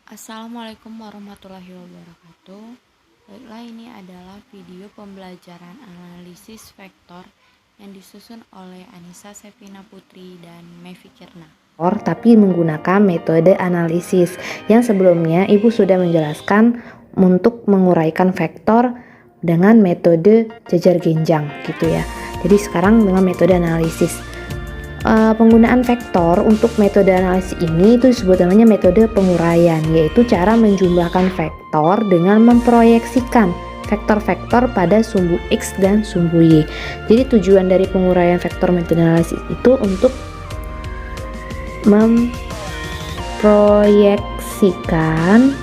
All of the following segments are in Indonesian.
Assalamualaikum warahmatullahi wabarakatuh. Baiklah, ini adalah video pembelajaran analisis vektor yang disusun oleh Anissa Sevina Putri dan Mevi Kirna. Tapi menggunakan metode analisis yang sebelumnya Ibu sudah menjelaskan untuk menguraikan vektor dengan metode jajar genjang gitu ya. Jadi sekarang dengan metode analisis. Penggunaan vektor untuk metode analisis ini itu disebut namanya metode penguraian, yaitu cara menjumlahkan vektor dengan memproyeksikan vektor-vektor pada sumbu X dan sumbu Y. Jadi tujuan dari penguraian vektor metode analisis itu untuk memproyeksikan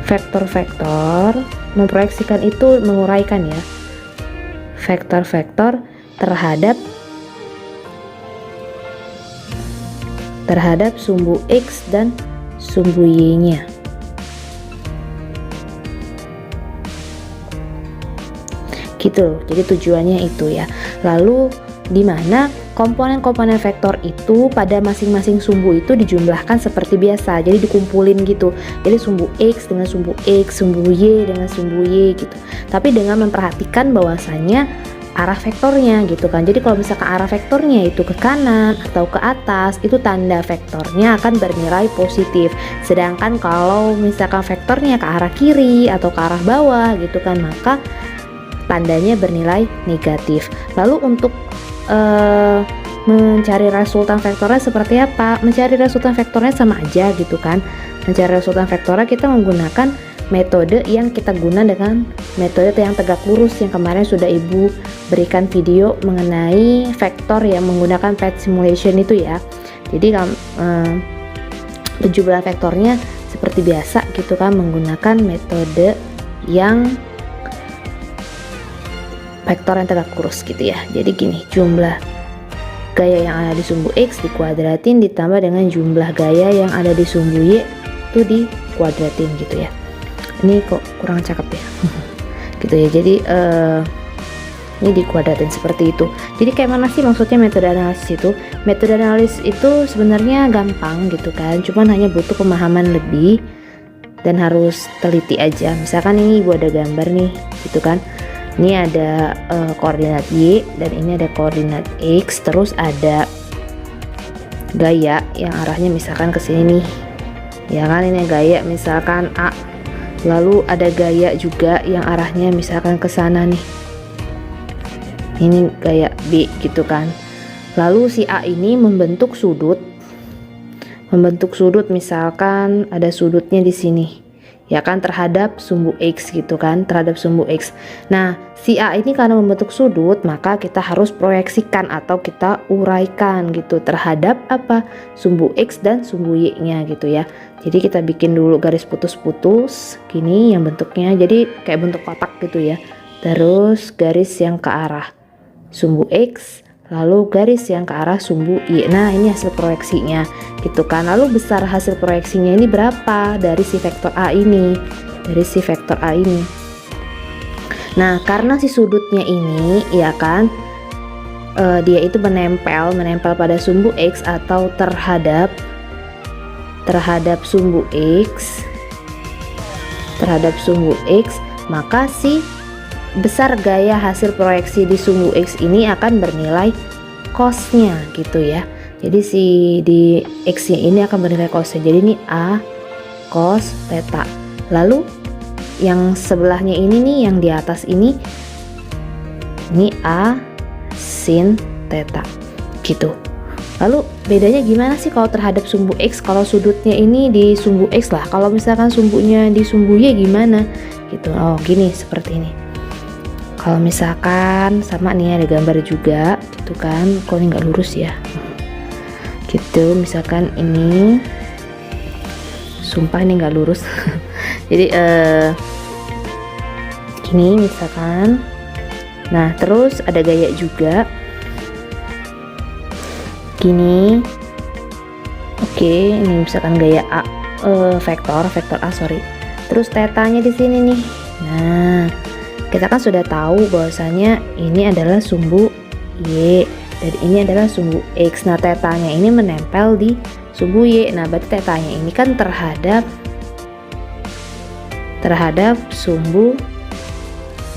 vektor-vektor, memproyeksikan itu menguraikan ya, vektor-vektor terhadap sumbu X dan sumbu Y-nya. Gitu, jadi tujuannya itu ya. Lalu di mana komponen-komponen vektor itu pada masing-masing sumbu itu dijumlahkan seperti biasa, jadi dikumpulin gitu. Jadi sumbu X dengan sumbu X, sumbu Y dengan sumbu Y gitu. Tapi dengan memperhatikan bahwasannya arah vektornya gitu kan. Jadi kalau misalkan arah vektornya itu ke kanan atau ke atas, itu tanda vektornya akan bernilai positif. Sedangkan kalau misalkan vektornya ke arah kiri atau ke arah bawah gitu kan, maka tandanya bernilai negatif. Lalu untuk mencari resultan vektornya seperti apa? Mencari resultan vektornya sama aja gitu kan. Mencari resultan vektornya kita menggunakan metode yang kita guna dengan metode yang tegak lurus yang kemarin sudah Ibu berikan video mengenai vektor yang menggunakan path simulation itu ya. Jadi penjumlahan vektornya seperti biasa gitu kan, menggunakan metode yang vektor yang tegak lurus gitu ya. Jadi gini, jumlah gaya yang ada di sumbu X dikuadratin ditambah dengan jumlah gaya yang ada di sumbu Y itu dikuadratin gitu ya. Ini kok kurang cakep ya gitu ya. Jadi ini dikuadratin seperti itu. Jadi kayak mana sih maksudnya metode analisis itu? Metode analisis itu sebenarnya gampang gitu kan, cuman hanya butuh pemahaman lebih dan harus teliti aja. Misalkan ini Ibu ada gambar nih gitu kan, ini ada koordinat Y dan ini ada koordinat X, terus ada gaya yang arahnya misalkan ke sini nih ya kan, ini gaya misalkan A. Lalu ada gaya juga yang arahnya misalkan ke sana nih, ini gaya B gitu kan. Lalu si A ini membentuk sudut misalkan ada sudutnya di sini ya kan, terhadap sumbu X gitu kan, terhadap sumbu X. Nah si A ini karena membentuk sudut, maka kita harus proyeksikan atau kita uraikan gitu terhadap apa, sumbu X dan sumbu Y nya gitu ya. Jadi kita bikin dulu garis putus-putus gini yang bentuknya jadi kayak bentuk kotak gitu ya, terus garis yang ke arah sumbu X, lalu garis yang ke arah sumbu Y. Nah ini hasil proyeksinya gitu kan. Lalu besar hasil proyeksinya ini berapa dari si vektor A ini, Nah karena si sudutnya ini ya kan, dia itu menempel pada sumbu X atau terhadap sumbu X, maka si besar gaya hasil proyeksi di sumbu X ini akan bernilai cosnya gitu ya. Jadi si di X ini akan bernilai cosnya. Jadi ini A cos theta. Lalu yang sebelahnya ini nih, yang di atas ini A sin theta gitu. Lalu bedanya gimana sih kalau terhadap sumbu X? Kalau sudutnya ini di sumbu X lah, kalau misalkan sumbunya di sumbu Y gimana gitu. Oh gini, seperti ini. Kalau misalkan sama nih ada gambar juga gitu kan, kok ini nggak lurus ya gitu. Misalkan ini sumpah ini nggak lurus jadi gini misalkan. Nah terus ada gaya juga gini. Oke, ini misalkan gaya A, vektor A sorry. Terus tetanya di sini nih. Nah kita kan sudah tahu bahwasanya ini adalah sumbu Y dan ini adalah sumbu X. Nah tetanya ini menempel di sumbu Y. Nah, berarti tetanya ini kan terhadap sumbu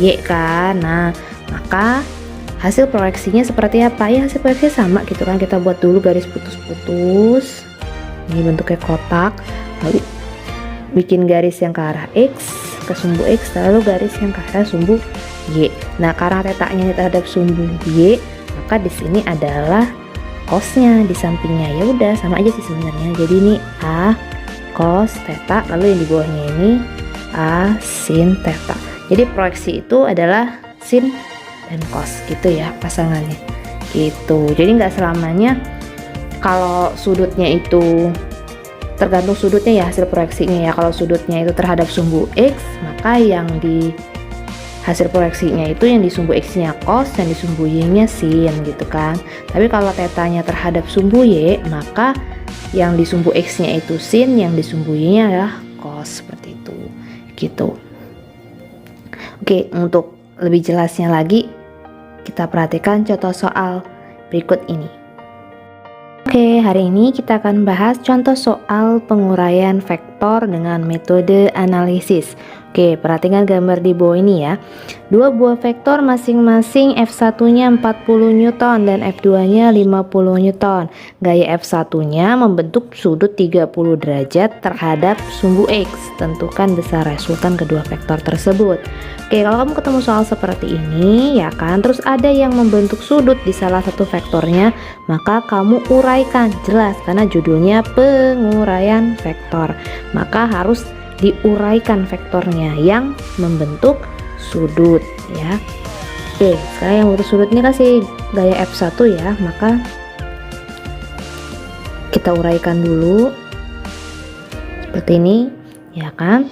Y kan. Nah, maka hasil proyeksinya seperti apa? Ya, hasil proyeksinya sama gitu kan. Kita buat dulu garis putus-putus. Ini bentuknya kotak. Lalu bikin garis yang ke arah X, ke sumbu X, lalu garis yang ke arah sumbu Y. Nah, karena tetanya ini terhadap sumbu Y, maka di sini adalah cosnya di sampingnya. Ya udah, sama aja sih sebenarnya. Jadi ini A cos theta, lalu yang di bawahnya ini A sin theta. Jadi proyeksi itu adalah sin dan cos gitu ya pasangannya. Gitu. Jadi nggak selamanya kalau sudutnya itu tergantung sudutnya ya, hasil proyeksinya ya. Kalau sudutnya itu terhadap sumbu X, maka yang di hasil proyeksinya itu yang di sumbu X nya cos, yang di sumbu Y nya sin gitu kan. Tapi kalau tetanya terhadap sumbu Y, maka yang di sumbu X nya itu sin, yang di sumbu Y nya adalah cos, seperti itu gitu. Oke, untuk lebih jelasnya lagi kita perhatikan contoh soal berikut ini. Oke, hari ini kita akan bahas contoh soal penguraian vektor dengan metode analisis. Oke, perhatikan gambar di bawah ini ya. Dua buah vektor masing-masing F1-nya 40 Newton dan F2-nya 50 Newton. Gaya F1-nya membentuk sudut 30 derajat terhadap sumbu X. Tentukan besar resultan kedua vektor tersebut. Oke, kalau kamu ketemu soal seperti ini ya kan, terus ada yang membentuk sudut di salah satu vektornya, maka kamu uraikan jelas karena judulnya penguraian vektor. Maka harus diuraikan vektornya yang membentuk sudut ya. Oke, sekarang yang membentuk sudut ini kasih gaya F1 ya, maka kita uraikan dulu seperti ini ya kan.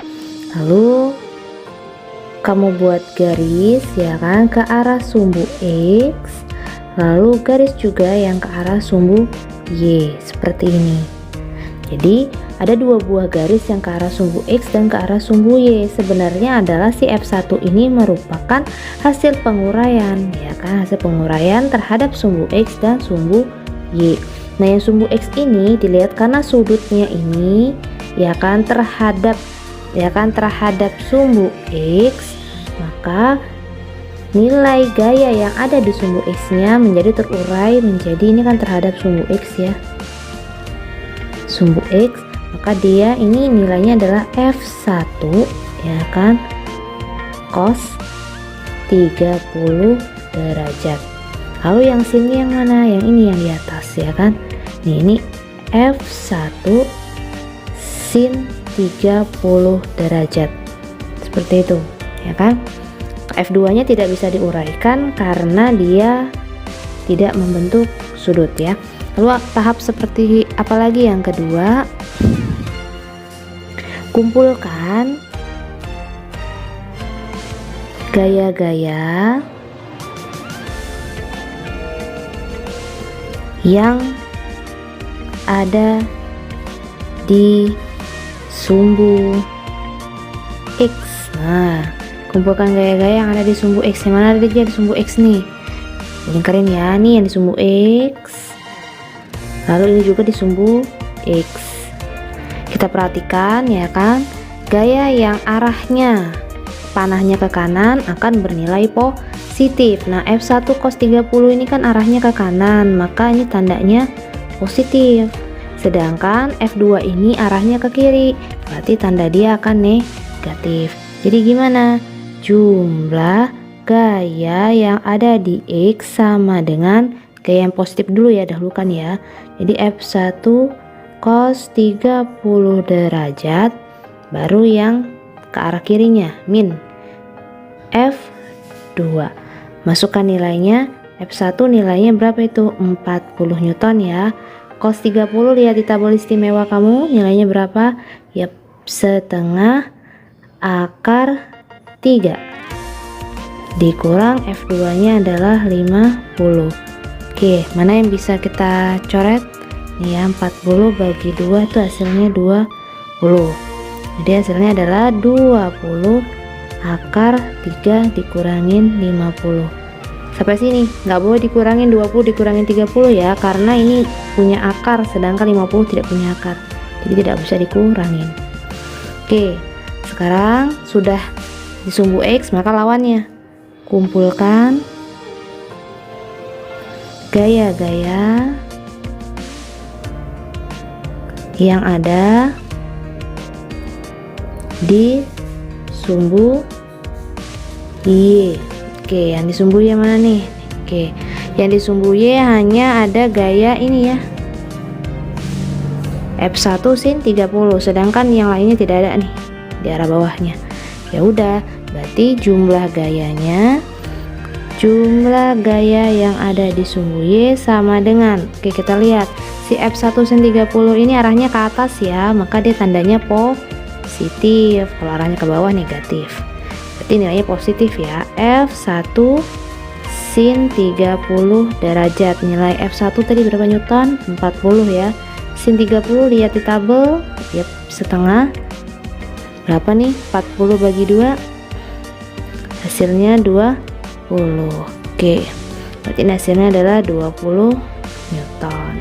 Lalu kamu buat garis ya kan ke arah sumbu X, lalu garis juga yang ke arah sumbu Y seperti ini. Jadi ada dua buah garis yang ke arah sumbu X dan ke arah sumbu Y. Sebenarnya adalah si F1 ini merupakan hasil penguraian ya kan, hasil penguraian terhadap sumbu X dan sumbu Y. Nah, yang sumbu X ini dilihat karena sudutnya ini ya kan terhadap sumbu X, maka nilai gaya yang ada di sumbu X nya menjadi terurai menjadi ini kan terhadap sumbu X ya, sumbu X, maka dia ini nilainya adalah F1 ya kan cos 30 derajat. Lalu yang sini yang mana? Yang ini yang di atas ya kan. Ini F1 sin 30 derajat seperti itu ya kan. F2 nya tidak bisa diuraikan karena dia tidak membentuk sudut ya. Lalu tahap seperti apalagi yang kedua, kumpulkan gaya-gaya yang ada di sumbu X. Nah, kumpulkan gaya-gaya yang ada di sumbu X. Yang mana ada di sumbu X nih? Lingkarin ya, nih yang di sumbu X. Lalu ini juga di sumbu X. Kita perhatikan ya kan, gaya yang arahnya panahnya ke kanan akan bernilai positif. Nah, F1 cos 30 ini kan arahnya ke kanan, maka ini tandanya positif. Sedangkan F2 ini arahnya ke kiri, berarti tanda dia akan negatif. Jadi gimana? Jumlah gaya yang ada di X sama dengan gaya yang positif dulu ya, dahulukan ya. Jadi F1 cos 30 derajat, baru yang ke arah kirinya min F2. Masukkan nilainya. F1 nilainya berapa itu? 40 Newton ya. Cos 30 lihat di tabel istimewa kamu, nilainya berapa? Ya, setengah akar 3 dikurang F2 nya adalah 50. Oke, mana yang bisa kita coret? Nih ya, 40 bagi 2 itu hasilnya 20. Jadi hasilnya adalah 20 akar 3 dikurangin 50. sampai sini. Nggak boleh dikurangin 20 dikurangin 30 ya, karena ini punya akar sedangkan 50 tidak punya akar, jadi tidak bisa dikurangin. Oke, sekarang sudah di sumbu X, maka lawannya kumpulkan gaya-gaya yang ada di sumbu Y. Oke, yang di sumbu Y mana nih? Oke, yang di sumbu Y hanya ada gaya ini ya, F1 sin 30, sedangkan yang lainnya tidak ada nih di arah bawahnya. Ya udah, berarti jumlah gaya yang ada di sumbu Y sama dengan, oke kita lihat si F1 sin 30 ini arahnya ke atas ya, maka dia tandanya positif. Kalau arahnya ke bawah negatif, berarti nilainya positif ya. F1 sin 30 derajat, nilai F1 tadi berapa newton? 40 ya. Sin 30 lihat di tabel, ya setengah, berapa nih? 40 bagi 2, hasilnya 20. Oke, berarti hasilnya adalah 20 newton.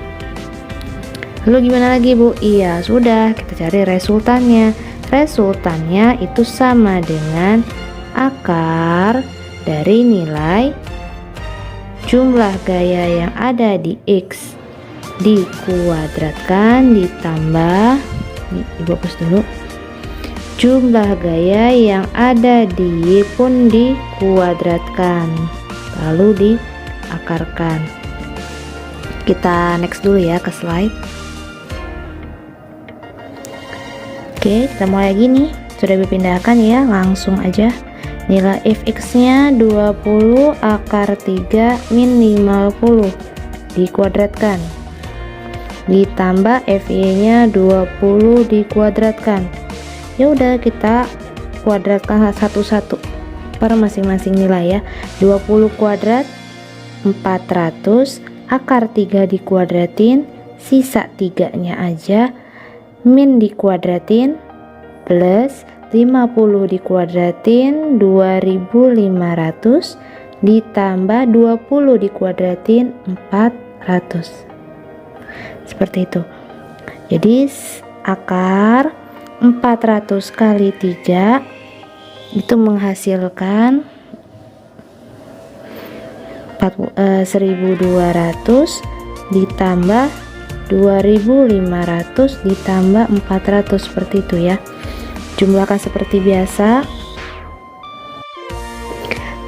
Lalu gimana lagi Bu? Iya sudah, kita cari resultannya. Resultannya itu sama dengan akar dari nilai jumlah gaya yang ada di X dikuadratkan ditambah, ini Ibu hapus dulu, jumlah gaya yang ada di Y pun dikuadratkan lalu diakarkan. Kita next dulu ya ke slide. Oke, kita mulai lagi nih, sudah dipindahkan ya, langsung aja. Nilai fx nya 20 akar 3 min 50 dikuadratkan ditambah fy nya 20 dikuadratkan. Ya udah, kita kuadratkan satu-satu per masing-masing nilai ya. 20 kuadrat 400, akar 3 dikuadratin, sisa 3 nya aja, min dikuadratin, plus 50 dikuadratin 2500 ditambah 20 dikuadratin 400, seperti itu. Jadi akar 400 kali 3 itu menghasilkan 1200 ditambah 2500 ditambah 400, seperti itu ya. Jumlahkan seperti biasa.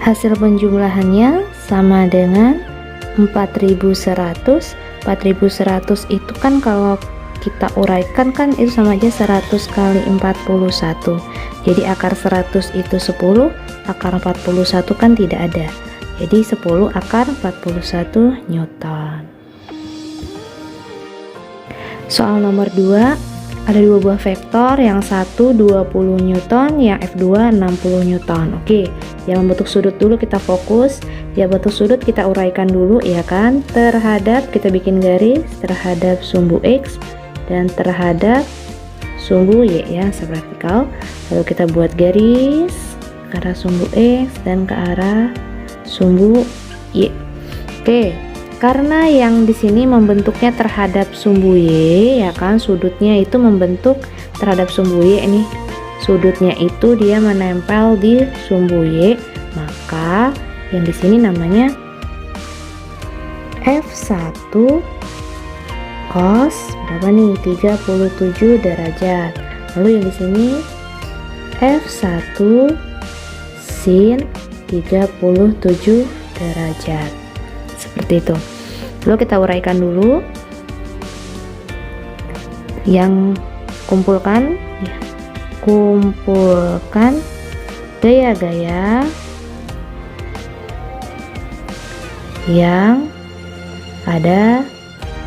Hasil penjumlahannya sama dengan 4100. 4100 itu kan kalau kita uraikan kan itu sama aja 100 kali 41. Jadi akar 100 itu 10, akar 41 kan tidak ada. Jadi 10 akar 41 newton. Soal nomor 2, ada dua buah vektor, yang satu 20 newton, yang F2 60 newton. Oke, yang membentuk sudut dulu kita fokus. Ya, bentuk sudut kita uraikan dulu ya kan, terhadap, kita bikin garis terhadap sumbu X dan terhadap sumbu Y ya, severtikal. Lalu kita buat garis ke arah sumbu X dan ke arah sumbu Y. Oke, karena yang di sini membentuknya terhadap sumbu Y ya kan, sudutnya itu membentuk terhadap sumbu Y, ini sudutnya itu dia menempel di sumbu Y, maka yang di sini namanya F1 cos berapa nih? 37 derajat. Lalu yang di sini F1 sin 37 derajat. Seperti itu. Lalu kita uraikan dulu. Yang kumpulkan ya. Kumpulkan gaya-gaya yang ada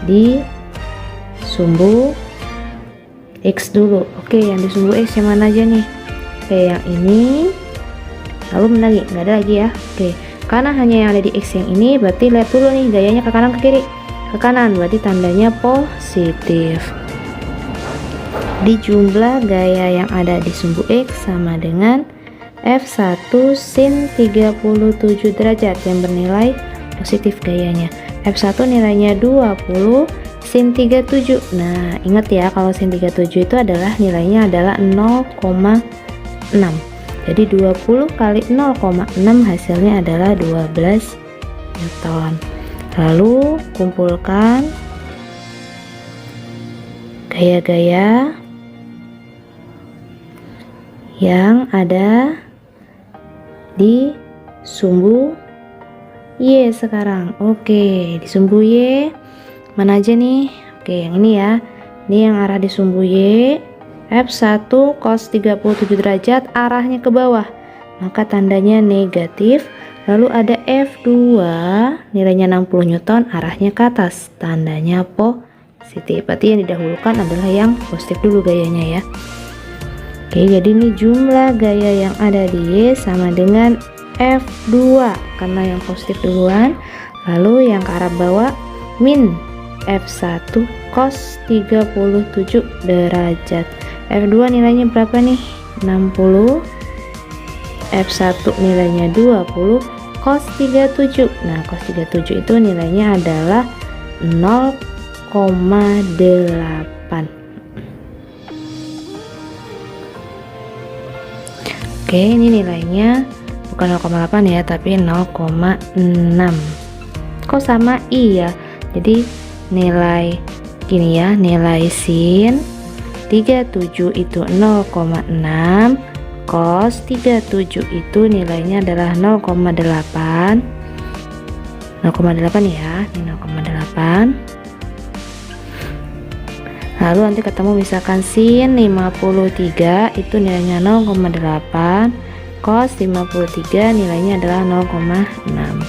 di sumbu X dulu. Oke, yang di sumbu X yang mana aja nih? Oke, yang ini. Lalu mana lagi? Nggak ada lagi ya. Oke, karena hanya yang ada di X yang ini, berarti lihat dulu nih gayanya ke kanan ke kiri. Ke kanan berarti tandanya positif. Di jumlah gaya yang ada di sumbu X sama dengan F1 sin 37 derajat yang bernilai positif gayanya. F1 nilainya 20 sin 37. Nah, ingat ya, kalau sin 37 itu adalah nilainya adalah 0,6. Jadi 20 kali 0,6 hasilnya adalah 12 Newton. Lalu kumpulkan gaya-gaya yang ada di sumbu Y sekarang. Oke, di sumbu Y mana aja nih? Oke, yang ini ya. Ini yang arah di sumbu Y. F1 cos 37 derajat arahnya ke bawah, maka tandanya negatif. Lalu ada F2 nilainya 60 Newton, arahnya ke atas, tandanya positif. Berarti yang didahulukan adalah yang positif dulu gayanya ya. Oke, jadi ini jumlah gaya yang ada di Y sama dengan F2 karena yang positif duluan. Lalu yang ke arah bawah min F1 cos 37 derajat. F2 nilainya berapa nih? 60. F1 nilainya 20 cos 37. Nah, cos 37 itu nilainya adalah 0,8. Oke, ini nilainya bukan 0,8 ya, tapi 0,6. Kok sama I ya? Jadi nilai gini ya, nilai sin 37 itu 0,6, cos 37 itu nilainya adalah 0,8. 0,8 ya, ini 0,8. Lalu nanti ketemu misalkan sin 53 itu nilainya 0,8, cos 53 nilainya adalah 0,6.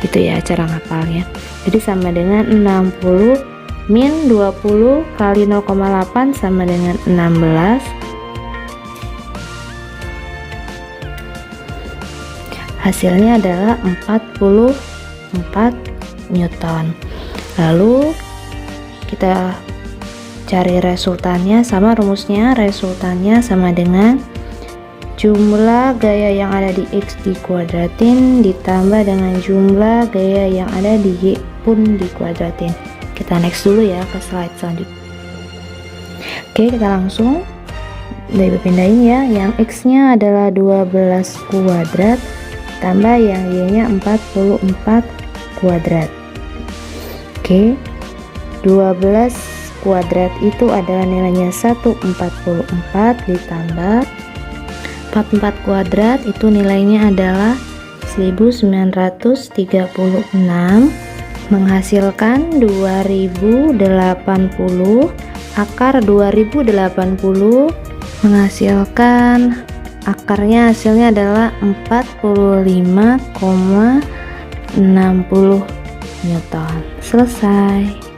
Gitu ya cara ngapalnya. Jadi sama dengan 60 min 20 kali 0,8 sama dengan 16. Hasilnya adalah 44 Newton. Lalu kita cari resultannya, sama rumusnya. Resultannya sama dengan jumlah gaya yang ada di X dikuadratin ditambah dengan jumlah gaya yang ada di Y pun dikuadratin. Kita next dulu ya ke slide selanjutnya. Oke, kita langsung pindahin ya. Yang X nya adalah 12 kuadrat tambah yang Y nya 44 kuadrat. Oke, 12 kuadrat itu adalah nilainya 144 ditambah 44 kuadrat itu nilainya adalah 1936, menghasilkan 2080. Akar 2080 menghasilkan akarnya hasilnya adalah 45,60 Newton. Selesai.